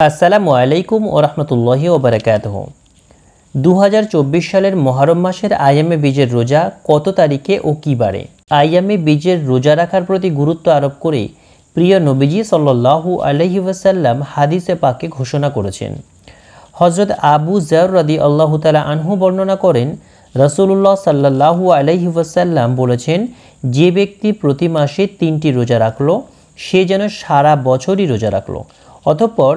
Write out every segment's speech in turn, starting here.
আসসালামু আলাইকুম ও রহমতুল্লাহি ওয়া বারাকাতুহু। 2024 সালের মুহররম মাসের আইয়ামে বীজের রোজা কত তারিখে ও কী বারে? আইয়ামে বীজের রোজা রাখার প্রতি গুরুত্ব আরোপ করে প্রিয় নবীজি সাল্লাল্লাহু আলাইহি ওয়াসাল্লাম হাদিসে পাকে ঘোষণা করেছেন। হযরত আবু যর রাদিয়াল্লাহু তাআলা আনহু বর্ণনা করেন, রাসূলুল্লাহ সাল্লাল্লাহু আলাইহি ওয়াসাল্লাম বলেছেন, যে ব্যক্তি প্রতি মাসে 3টি রোজা রাখলো সে যেন সারা বছরই রোজা রাখলো। অতঃপর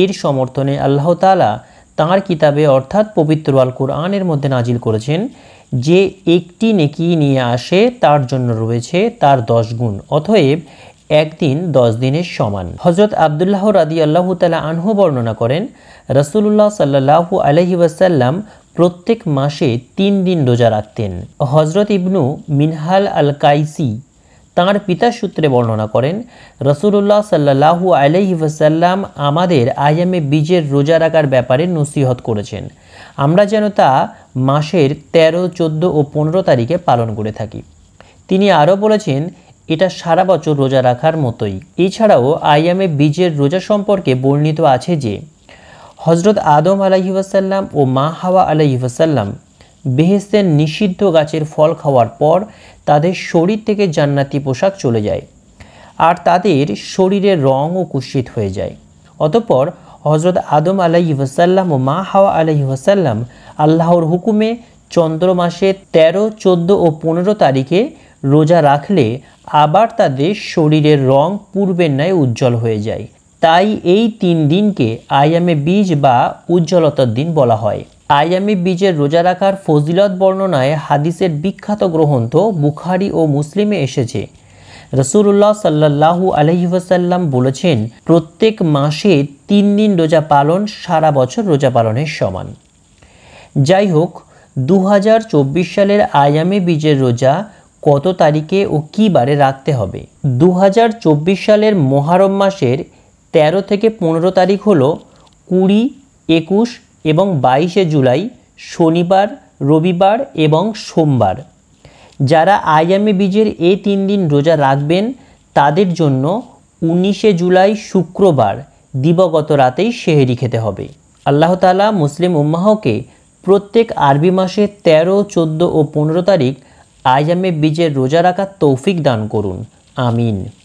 এর সমর্থনে আল্লাহ তাআলা তাঁর কিতাবে অর্থাৎ পবিত্র আল কুরআনের মধ্যে নাজিল করেছেন, যে একটি নেকি নিয়ে আসে তার জন্য রয়েছে তার 10 গুণ, অতএব একদিন 10 দিনের সমান। হযরত আব্দুল্লাহ রাদিয়াল্লাহু তাআলা আনহু বর্ণনা করেন, রাসূলুল্লাহ সাল্লাল্লাহু আলাইহি ওয়াসাল্লাম প্রত্যেক মাসে 3 দিন রোজা রাখতেন। হযরত ইবনু মিনহাল আল কাইসি তাঁর পিতার সূত্রে বর্ণনা করেন, রাসূলুল্লাহ সাল্লাল্লাহু আলাইহি ওয়াসাল্লাম আমাদের আইয়ামে বীজের রোজা রাখার ব্যাপারে নসিহত করেছেন। আমরা যেন তা মাসের 13, 14 ও 15 তারিখে পালন করে থাকি। তিনি আরও বলেছেন, এটা সারা বছর রোজা রাখার মতোই। এছাড়াও আইয়ামে বীজের রোজা সম্পর্কে বর্ণিত আছে যে হযরত আদম আলাইহি ওয়াসাল্লাম ও মা হাওয়া আলাইহি ওয়াসাল্লাম বেহেশতের নিষিদ্ধ গাছের ফল খাওয়ার পর তাদের শরীর থেকে জান্নাতি পোশাক চলে যায় আর তাদের শরীরের রঙও কুৎসিত হয়ে যায়। অতঃপর হযরত আদম আলাইহি ওয়াসাল্লাম ও মা হাওয়া আলাইহি ওয়াসাল্লাম আল্লাহর হুকুমে চন্দ্র মাসের 13, 14 ও 15 তারিখে রোজা রাখলে আবার তাদের শরীরের রং পূর্বের ন্যায় উজ্জ্বল হয়ে যায়। তাই এই 3 দিনকে আইয়ামে বীজ বা উজ্জ্বলতার দিন বলা হয়। আইয়ামে বীজের রোজা রাখার ফজিলত বর্ণনায় হাদিসের বিখ্যাত গ্রন্থ বুখারী ও মুসলিমে এসেছে। রাসূলুল্লাহ সাল্লাল্লাহু আলাইহি ওয়াসাল্লাম বলেছেন, প্রত্যেক মাসে 3 দিন রোজা পালন সারা বছর রোজা পালনের সমান। যাই হোক, 2024 সালের আইয়ামে বীজের রোজা কত তারিখে ও কী বারে রাখতে হবে? 2024 সালের মুহররম মাসের 13 থেকে 15 তারিখ হলো 20, 21 এবং 22 জুলাই শনিবার, রবিবার এবং সোমবার। যারা আইয়ামে বীজের এই 3 দিন রোজা রাখবেন তাদের জন্য 19 জুলাই শুক্রবার দিবাগত রাতেই সেহরি খেতে হবে। আল্লাহ তাআলা মুসলিম উম্মাহকে প্রত্যেক আরবি মাসে 13, 14 ও 15 তারিখ আইয়ামে বীজের রোজা রাখার তৌফিক দান করুন। আমিন।